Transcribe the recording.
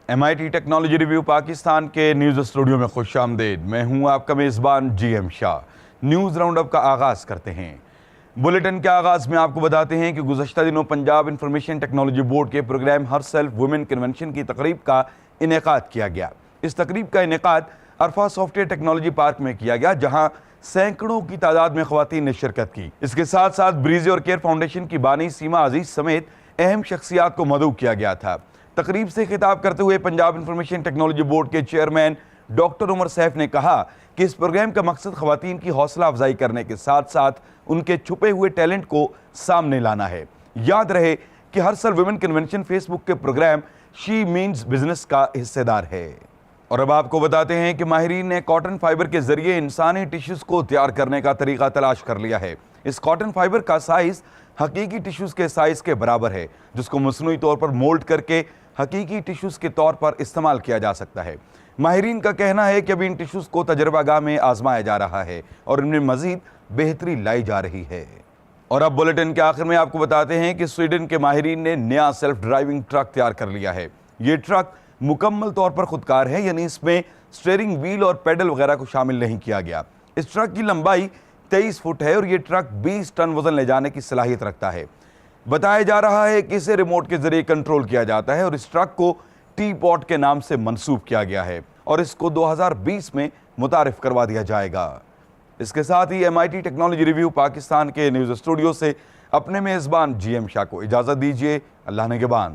MIT technology review Pakistan کے news studio میں خوش آمدید۔ میں ہوں آپ کا میزبان GM شاہ۔ نیوز راؤنڈ اپ کا آغاز کرتے ہیں۔ بلیٹن کے آغاز میں آپ کو بتاتے ہیں کہ گزشتہ دنوں پنجاب انفارمیشن ٹیکنالوجی بورڈ کے پروگرام ہر سیلف وومن کنونشن کی تقریب کا انعقاد کیا گیا۔ اس تقریب کا انعقاد عرفہ سافٹ ویئر ٹیکنالوجی پارک میں کیا گیا، جہاں سینکڑوں کی تعداد میں خواتین نے شرکت کی۔ اس کے ساتھ ساتھ بریزی اور کیئر فاؤنڈیشن کی بانی سیما عزیز سمیت اہم شخصیات کو مدعو کیا گیا تھا۔ تقریب سے خطاب کرتے ہوئے پنجاب انفارمیشن ٹیکنالوجی بورڈ کے چیئرمین ڈاکٹر عمر سیف نے کہا کہ اس پروگرام کا مقصد خواتین کی حوصلہ افزائی کرنے کے ساتھ ساتھ ان کے چھپے ہوئے ٹیلنٹ کو سامنے لانا ہے۔ یاد رہے کہ ہر سال ویمن کنونشن فیس بک کے پروگرام شی مینز بزنس کا حصہ دار ہے۔ اور اب آپ کو بتاتے ہیں کہ ماہرین نے کاٹن فائبر کے ذریعے انسانی ٹیشوز کو تیار کرنے کا طریقہ تلاش کر لیا ہے۔ اس کاٹن فائبر کا سائز حقیقی ٹیشوز کے سائز کے برابر ہے، جس کو مصنوعی طور پر مولڈ کر کے حقیقی ٹیشوز کے طور پر استعمال کیا جا سکتا ہے۔ ماہرین کا کہنا ہے کہ اب ان ٹیشوز کو تجربہ گاہ میں آزمایا جا رہا ہے اور ان میں مزید بہتری لائی جا رہی ہے۔ اور اب بلیٹن کے آخر میں آپ کو بتاتے ہیں کہ سویڈن کے ماہرین نے نیا سیلف ڈرائیونگ ٹرک تیار کر لیا ہے۔ یہ ٹرک مکمل طور پر خودکار ہے، یعنی اس میں سٹیئرنگ ویل اور پیڈل وغیرہ کو شامل نہیں کیا گیا۔ اس ٹرک کی لمبائی 23 فٹ ہے اور یہ ٹرک 20 ٹن وزن لے جانے کی صلاحیت رکھتا ہے۔ بتایا جا رہا ہے کہ اسے ریموٹ کے ذریعے کنٹرول کیا جاتا ہے اور اس ٹرک کو ٹی پاٹ کے نام سے منسوب کیا گیا ہے اور اس کو 2020 میں متعارف کروا دیا جائے گا۔ اس کے ساتھ ہی MIT ٹیکنالوجی ریویو پاکستان کے نیوز اسٹوڈیو سے اپنے میزبان GM شاہ کو اجازت دیجیے۔ اللہ نگہبان۔